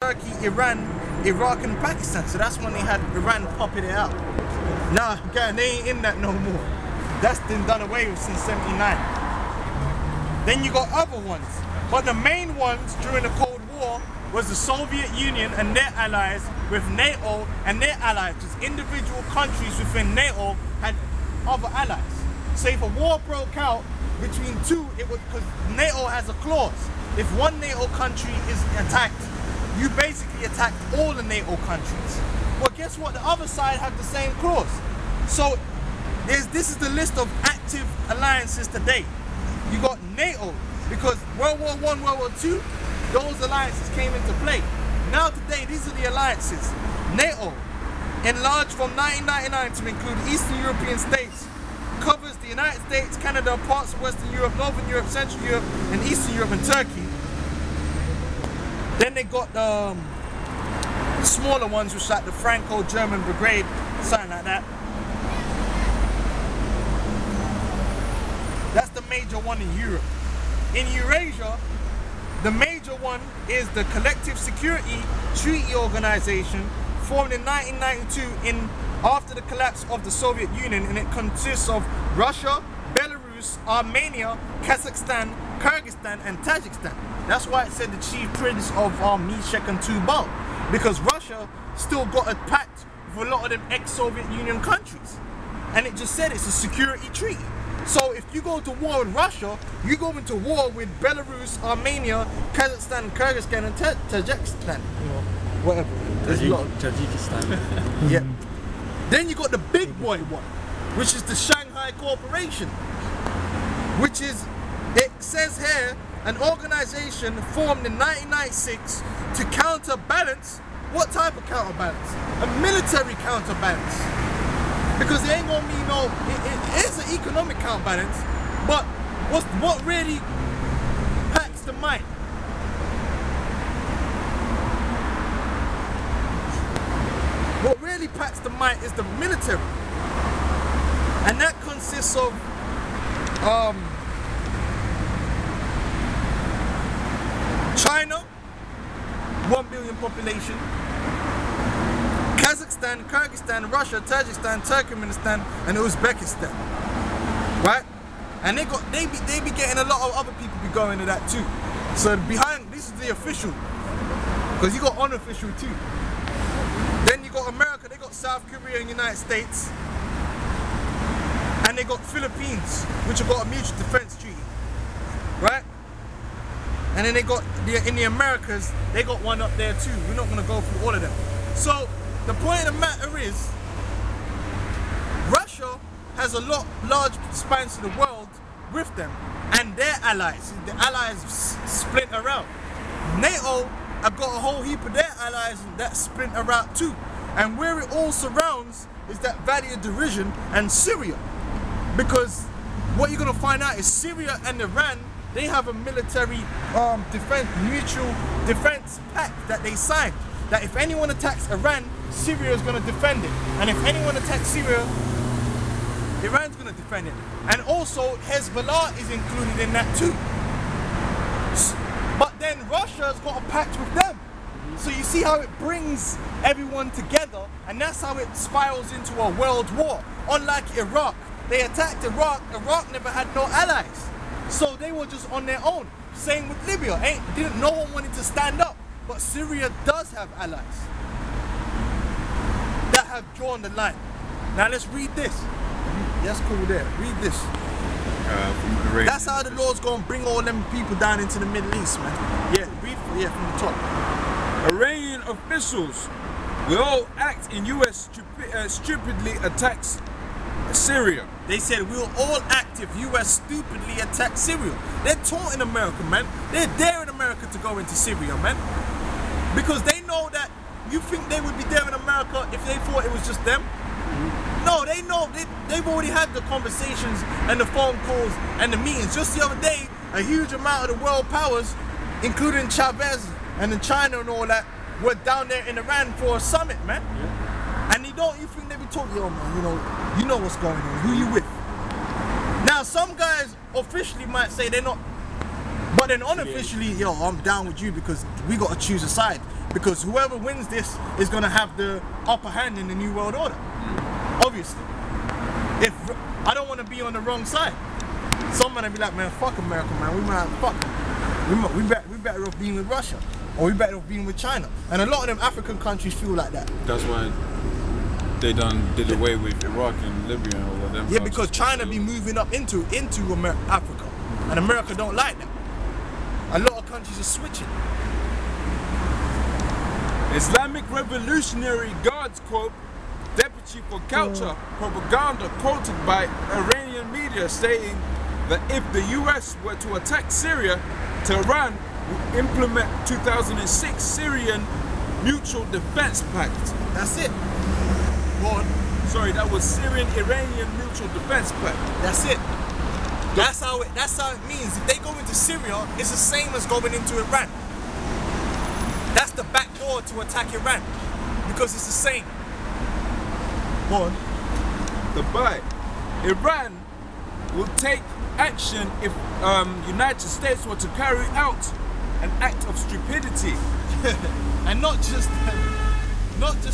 Turkey, Iran, Iraq and Pakistan. So that's when they had Iran popping it out. Nah, God, they ain't in that no more. That's been done away with since 79. Then you got other ones. But the main ones during the Cold War was the Soviet Union and their allies with NATO and their allies. Just individual countries within NATO had other allies. So if a war broke out between two, it would, because NATO has a clause. If one NATO country is attacked, you basically attack all the NATO countries. Well, guess what? The other side have the same clause. So this is the list of active alliances today. You got NATO, because World War I, World War II, those alliances came into play. Now today, these are the alliances. NATO, enlarged from 1999 to include Eastern European states, covers the United States, Canada, parts of Western Europe, Northern Europe, Central Europe, and Eastern Europe and Turkey. Then they got the smaller ones, which like the Franco-German Brigade, something like that. That's the major one in Europe. In Eurasia, the major one is the Collective Security Treaty Organization, formed in 1992 after the collapse of the Soviet Union, and it consists of Russia, Belarus, Armenia, Kazakhstan, Kyrgyzstan, and Tajikistan. That's why it said the chief prince of Meshech and Tubal, because Russia still got a pact with a lot of them ex-Soviet Union countries, and it just said it's a security treaty. So if you go to war with Russia, you go into war with Belarus, Armenia, Kazakhstan, Kyrgyzstan, and Tajikistan. Whatever. Tajikistan. Yeah. Then you got the big boy one, which is the Shanghai Cooperation, which is, it says here, an organization formed in 1996 to counterbalance. What type of counterbalance? A military counterbalance. Because it ain't gonna be no, it is an economic counterbalance, but what really packs the might? What really packs the might is the military. And that consists of China, 1 billion population, Kazakhstan, Kyrgyzstan, Russia, Tajikistan, Turkmenistan, and Uzbekistan, right? And they be getting a lot of other people be going to that too. So behind, this is the official, because you got unofficial too. Then you got America, they got South Korea and United States, and they got Philippines, which have got a mutual defense treaty, right? And then they got in the Americas, they got one up there too. We're not gonna go through all of them. So the point of the matter is, Russia has a large expanse of the world with them and their allies. The allies splinter out. NATO have got a whole heap of their allies that splinter out too. And where it all surrounds is that Valley of Derision and Syria. Because what you're gonna find out is Syria and Iran, they have a military mutual defense pact that they signed. That if anyone attacks Iran, Syria is going to defend it. And if anyone attacks Syria, Iran's going to defend it. And also Hezbollah is included in that too. But then Russia's got a pact with them. So you see how it brings everyone together, and that's how it spirals into a world war. Unlike Iraq, they attacked Iraq. Iraq never had no allies. So they were just on their own. Same with Libya. No one wanted to stand up. But Syria does have allies that have drawn the line. Now let's read this. That's cool there. Read this. That's how the Lord's going to bring all them people down into the Middle East, man. Yeah, read from the top. Iranian officials will all act in US stupidly attacks Syria. They said we'll all act if US stupidly attack Syria. They're taunting America, man. They're daring America to go into Syria, man. Because they know that, you think they would be there in America if they thought it was just them? No, they know, they've already had the conversations and the phone calls and the meetings. Just the other day, a huge amount of the world powers, including Chavez and in China and all that, were down there in Iran for a summit, man. Yeah. And you think they be talking, yo man, you know what's going on, who you with? Now some guys officially might say they're not, but then unofficially, yo, I'm down with you because we got to choose a side. because whoever wins this is gonna have the upper hand in the New World Order. Obviously. If I don't want to be on the wrong side. Someone will be like, man, fuck America, man. We better off being with Russia, or we better off being with China. And a lot of them African countries feel like that. That's why they did away with Iraq and Libya and all of them. Yeah, because China be moving up into Africa, and America don't like that. A lot of countries are switching. Islamic Revolutionary Guards quote, Deputy for Counter Propaganda quoted by Iranian media saying that if the US were to attack Syria, Tehran would implement 2006 Syrian Mutual Defense Pact. That's it. Go on. Sorry, that was Syrian-Iranian Mutual Defense Pact. That's it. That's how it means. If they go into Syria, it's the same as going into Iran. That's the back door to attack Iran, because it's the same. Go on. Dubai. Iran will take action if United States were to carry out an act of stupidity. And not just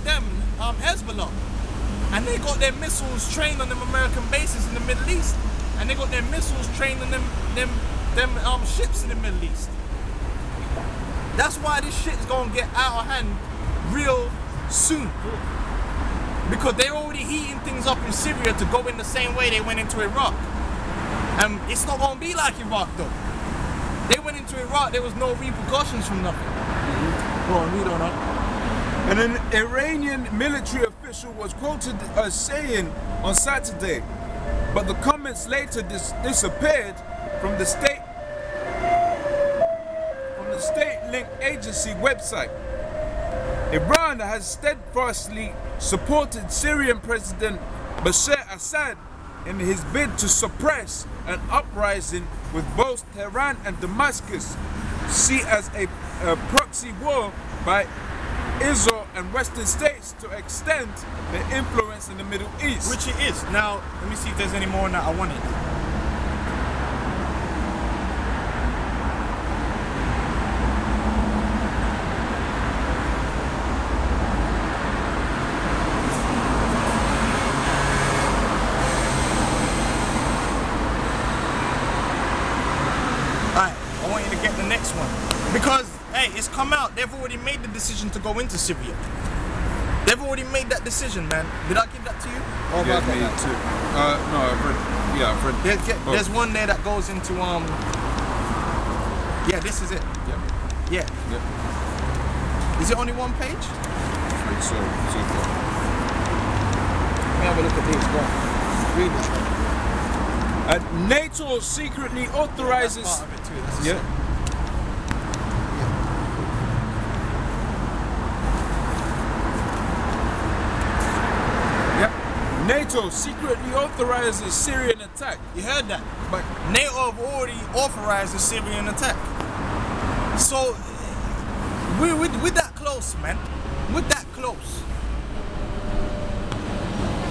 them, Hezbollah. And they got their missiles trained on them American bases in the Middle East. And they got their missiles trained on them ships in the Middle East. That's why this shit is gonna get out of hand real soon. Because they're already heating things up in Syria to go in the same way they went into Iraq. And it's not gonna be like Iraq though. They went into Iraq, there was no repercussions from nothing. Go on, read on up. And an Iranian military official was quoted as saying on Saturday, but the comments later disappeared from the state-linked agency website. Iran has steadfastly supported Syrian President Bashar Assad in his bid to suppress an uprising, with both Tehran and Damascus see as a proxy war by Israel and Western states to extend their influence in the Middle East. Which it is. Now, let me see if there's any more on that I wanted. Alright, I want you to get the next one. Because, hey, it's come out. They've already made the decision to go into Syria. They've already made that decision, man. Did I give that to you? Or Yeah, me too. No, I've read. There's one there that goes into yeah, this is it. Yeah. Yeah. Is it only one page? I think so far. Let me have a look at these. Go on. Read it. NATO secretly authorizes. That's part of it too. That's the same. NATO secretly authorizes Syrian attack. You heard that? But NATO have already authorized the Syrian attack. So we're that close, man. We're that close.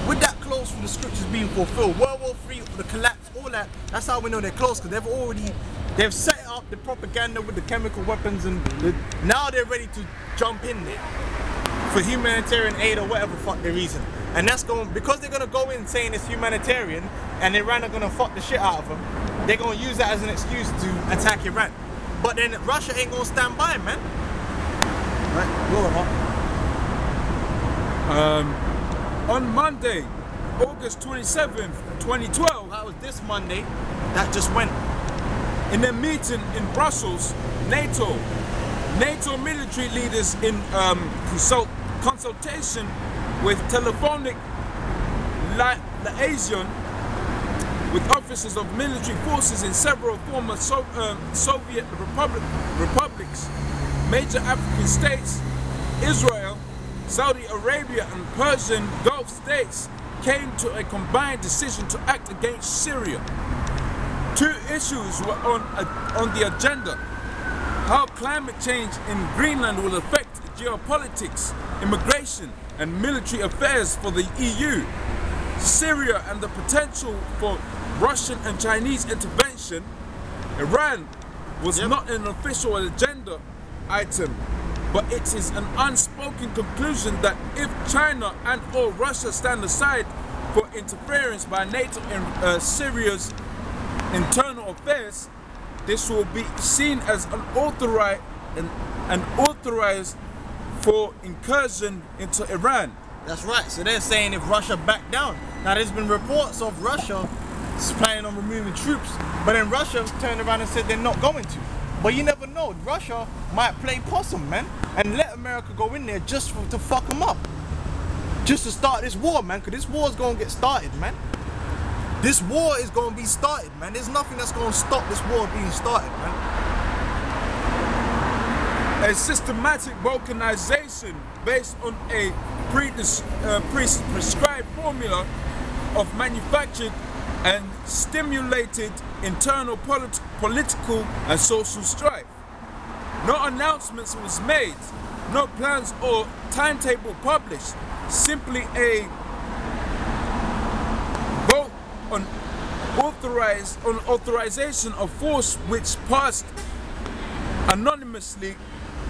We're that close for the scriptures being fulfilled. World War III, the collapse, all that. That's how we know they're close, because they've set up the propaganda with the chemical weapons, and now they're ready to jump in there for humanitarian aid or whatever fuck their reason. And that's because they're gonna go in saying it's humanitarian, and Iran are gonna fuck the shit out of them. They're gonna use that as an excuse to attack Iran. But then Russia ain't gonna stand by, man. Right, go on. On Monday, August 27th, 2012, That was this Monday. That just went. in a meeting in Brussels, NATO military leaders in consultation with telephonic liaison with officers of military forces in several former Soviet republics, major African states, Israel, Saudi Arabia and Persian Gulf states came to a combined decision to act against Syria. Two issues were on the agenda: how climate change in Greenland will affect geopolitics, immigration and military affairs for the EU, Syria and the potential for Russian and Chinese intervention. Iran was not an official agenda item, but it is an unspoken conclusion that if China and or Russia stand aside for interference by NATO in Syria's internal affairs, this will be seen as an authorized for incursion into Iran. That's right. So they're saying if Russia back down. Now there's been reports of Russia planning on removing troops, but then Russia turned around and said they're not going to. But you never know. Russia might play possum, man, and let America go in there just to fuck them up. Just to start this war, man, because this war is going to get started, man. This war is going to be started, man. There's nothing that's going to stop this war being started, man. A systematic balkanization based on a prescribed formula of manufactured and stimulated internal political and social strife. No announcements was made, no plans or timetable published, simply a vote on authorization of force which passed anonymously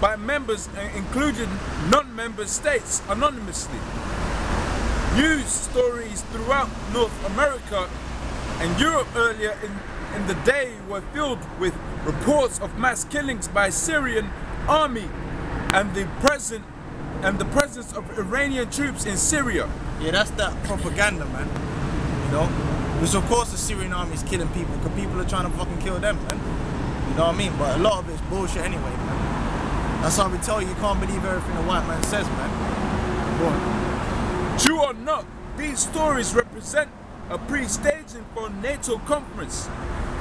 by members, including non-member states anonymously. News stories throughout North America and Europe earlier in the day were filled with reports of mass killings by Syrian army and the presence of Iranian troops in Syria. Yeah, that's that propaganda, man. You know? Which of course the Syrian army is killing people because people are trying to fucking kill them, man. You know what I mean? But a lot of it's bullshit anyway, man. That's why we tell you can't believe everything the white man says, man. Go on. True or not, these stories represent a pre-staging for NATO conference.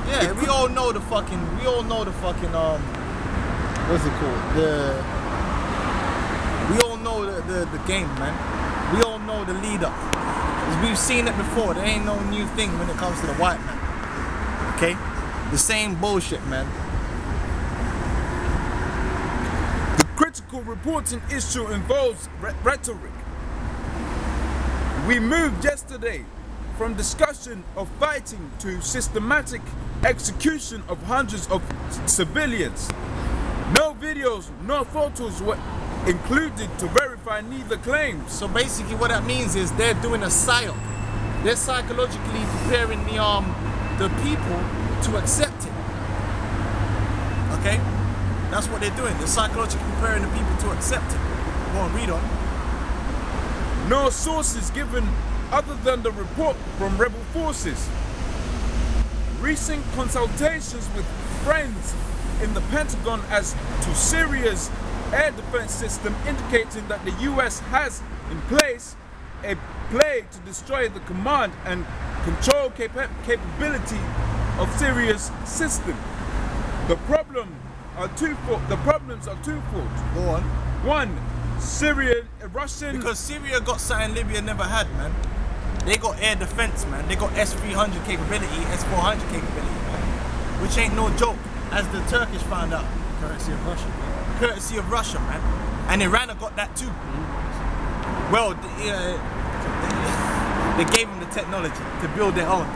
Yeah, we all know the fucking, what's it called? We all know the game, man. We all know the lead up. We've seen it before. There ain't no new thing when it comes to the white man. Okay? The same bullshit, man. The critical reporting issue involves rhetoric. We moved yesterday from discussion of fighting to systematic execution of hundreds of civilians. No videos, no photos were included to verify neither claims. So basically what that means is they're doing a psyop. They're psychologically preparing the people to accept it. Okay? That's what they're doing. They're psychologically preparing the people to accept it. Go on, read on. No sources given other than the report from rebel forces. Recent consultations with friends in the Pentagon as to Syria's air defense system indicating that the US has in place a plan to destroy the command and control capability of Syria's system. The problems are twofold. Go on. One, Russian. Because Syria got something Libya never had, man. They got air defense, man. They got S-300 capability, S-400 capability, man. Which ain't no joke, as the Turkish found out. Courtesy of Russia. Courtesy of Russia, man. And Iran have got that too. Well, they gave them the technology to build their own.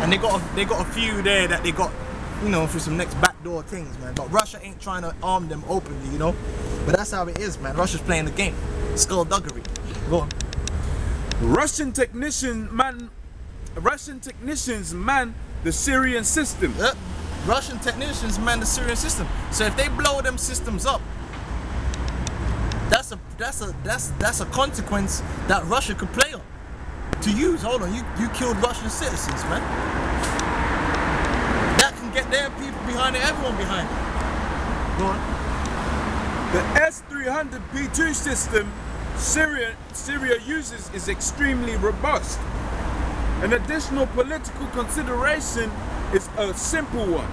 And they got a few there that they got, you know, through some next backdoor things, man. But Russia ain't trying to arm them openly, you know. But that's how it is, man. Russia's playing the game. Skullduggery. Go on. Russian technicians man the Syrian system. Yep. Russian technicians man the Syrian system. So if they blow them systems up, that's a consequence that Russia could play on. To use. Hold on, you killed Russian citizens, man. That can get their people behind it, everyone behind it. Go on. The S-300 P2 system Syria uses is extremely robust. An additional political consideration is a simple one.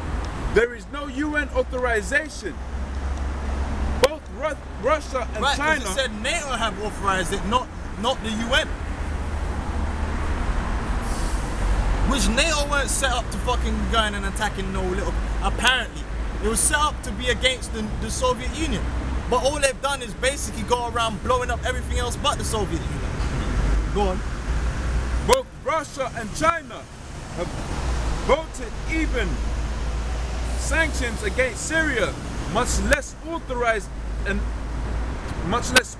There is no UN authorization. Both Russia and China. It said NATO have authorized it, not the UN. Which NATO weren't set up to fucking going and attacking no little. Apparently, it was set up to be against the Soviet Union. But all they've done is basically go around blowing up everything else but the Soviet Union. Go on. Both Russia and China have voted even sanctions against Syria, much less authorized an much less